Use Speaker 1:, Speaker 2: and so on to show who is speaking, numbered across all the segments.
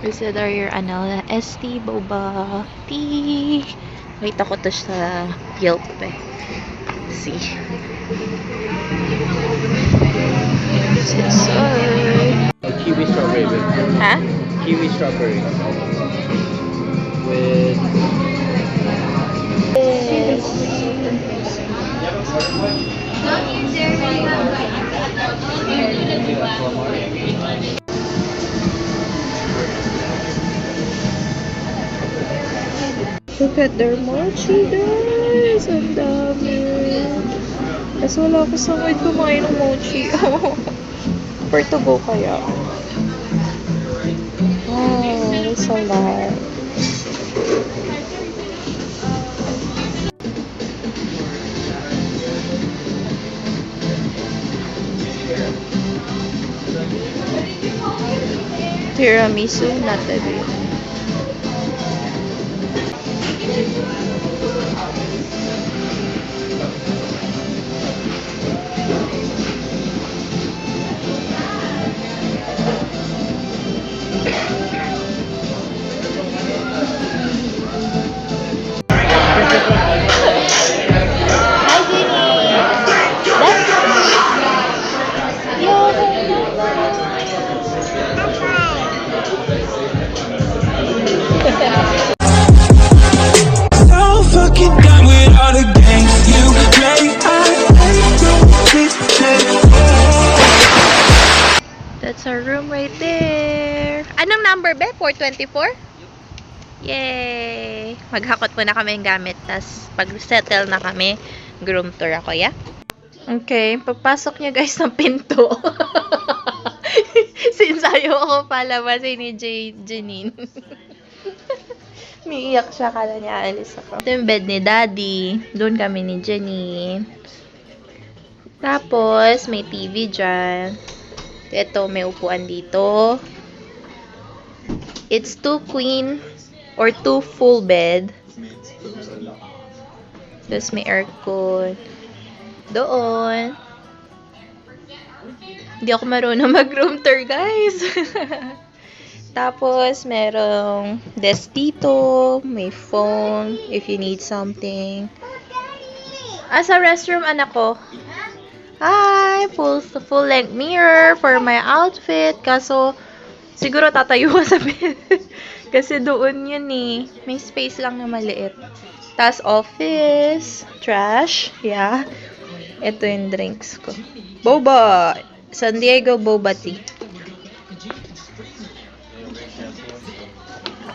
Speaker 1: Consider your ST boba tea. Nakita ko to sa Yelp eh. See.
Speaker 2: Kiwi strawberry.
Speaker 1: Ha?
Speaker 2: Kiwi strawberry. With
Speaker 1: Yes. Look at their mochi, guys! Ang dami! Kasi wala ako sa mood kumain ng mochi. Where to go kaya? Oh, it's a lot. Tiramisu, not the big. That's our room right there. Anong number ba? 424? Yay! Maghakot po na kami ng gamit. Tapos, pag-settle na kami, groom tour ako, yeah? Okay, pagpasok niya guys ng pinto. Since ayaw ako palabasin ni Janine. Umiiyak siya, kala niya alis ako. Ito yung bed ni Daddy. Doon kami ni Janine. Tapos, may TV dyan. Ito, may upuan dito. It's 2 queen or 2 full bed. Tapos may aircon. Doon. Hindi ako marunong mag-room tour, guys. Tapos, merong desk dito. May phone if you need something. Sa restroom, anak ko. Hi! Full-length mirror for my outfit. Kaso, siguro tatayo ko sa bed. Kasi doon yun eh. May space lang na maliit. Tapos, office. Trash. Yeah. Ito yung drinks ko. Boba! San Diego boba tea.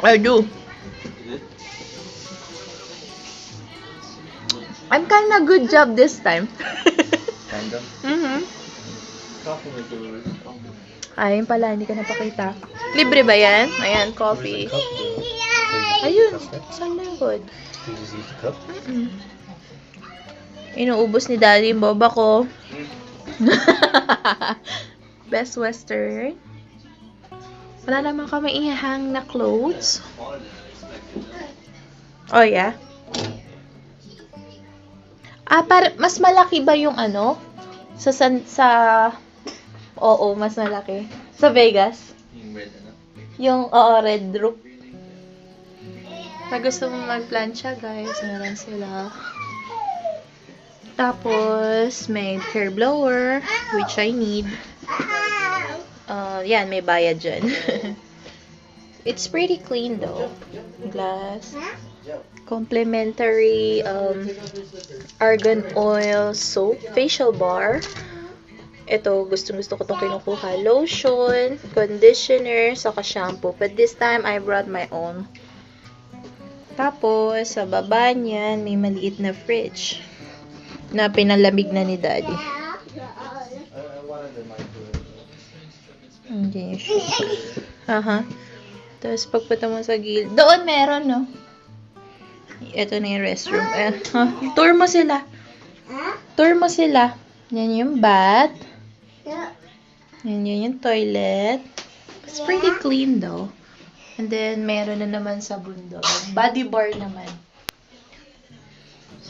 Speaker 1: I do. I'm kinda good job this time. Ayun pala, hindi ka napakita. Libre ba yan? Ayan, coffee. Ayun, saan na yun? Inuubos ni Daddy yung boba ko. Best Western. Wala naman kami ihang na clothes. Oh, yeah. Mas malaki ba yung ano? Oo, mas malaki. Sa Vegas? Yung red roof. Pag gusto mo mag-plancha, guys, meron sila. Tapos, may hair blower, which I need. Yan, may bayad dyan. It's pretty clean, though. Glass. Complimentary argan oil soap, facial bar. Ito, gustong-gusto ko itong kinukuha. Lotion, conditioner, saka shampoo. But this time, I brought my own. Tapos, sa baba niyan, may maliit na fridge na pinalamig na ni Daddy. Okay. Tapos, pagpunta mo sa gilid. Doon meron, no? Ito na yung restroom. Tour mo sila. Tour mo sila. Yan yung bath. Yan yung toilet. It's pretty clean though. And then, meron na naman sa bundok. Body bar naman.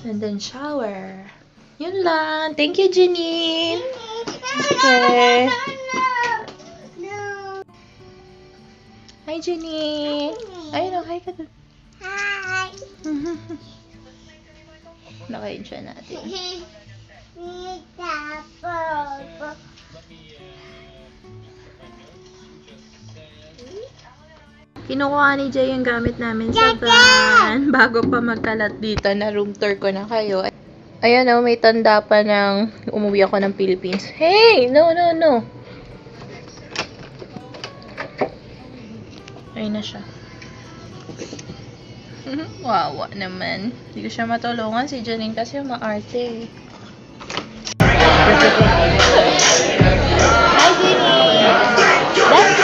Speaker 1: And then, shower. Yun lang. Thank you, Janine. Okay. Hi, Jenny. Ayun o, hi ka dun.
Speaker 3: Hi.
Speaker 1: Nakain siya natin. Kinukuha ni Jay yung gamit namin sa van. Bago pa magkalat dito, na room tour ko na kayo. Ayan o, may tanda pa ng umuwi ako ng Philippines. Hey! No, no, no. Ayun na siya. Wawa naman. Hindi ko siya matulungan si Janine kasi maarte. Hi, Janine! That's...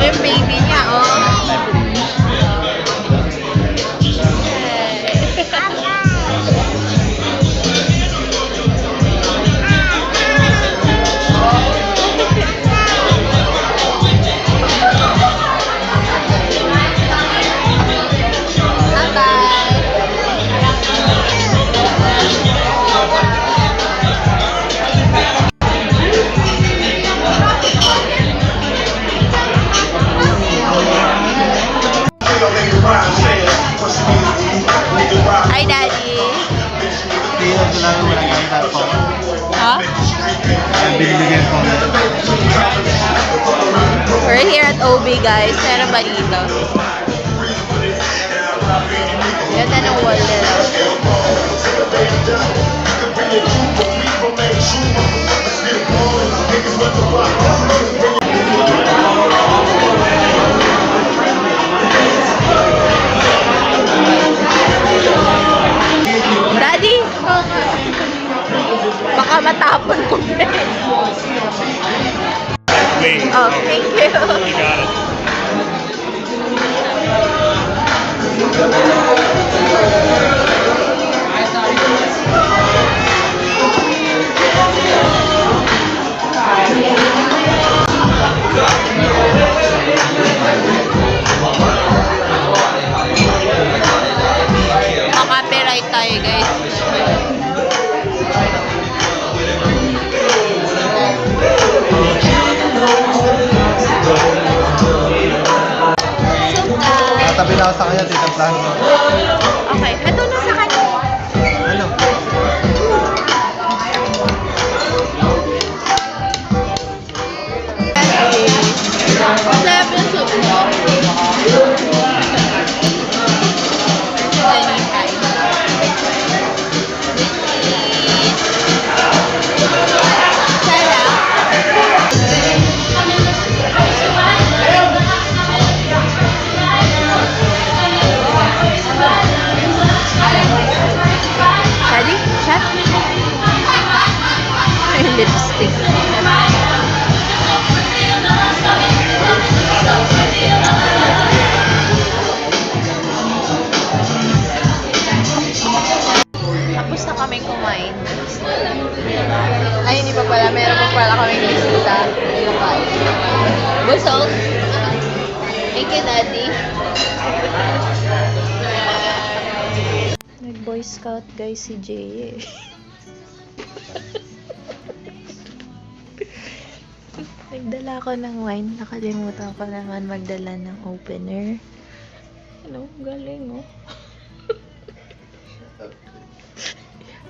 Speaker 1: Yung baby niya, oh. Hi, Daddy. Huh? We're here at OB, guys. Meron ba dito? Ganda ng wall nila. Daddy! Baka matapon ko. Oh, thank you.
Speaker 2: You got it.
Speaker 1: Copyright tayo, guys.
Speaker 4: Tabi na ako sa kanya, titamplahan mo.
Speaker 1: Okay, ito na sa kanya.
Speaker 4: Ano?
Speaker 1: Masarap yung soup mo. Daddy, chat? Ay, lipstick. Tapos na kaming kumain. Ay, hindi pa pala. Meron pa pala kaming bisita. Busog. Thank you, Daddy. Nag-boy scout guys si Jay eh. Nagdala ko ng wine. Nakalimutan ko naman magdala ng opener. Ano? Galing oh.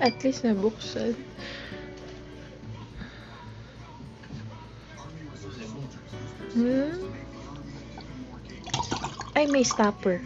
Speaker 1: At least nabuksan. Ay, may stopper.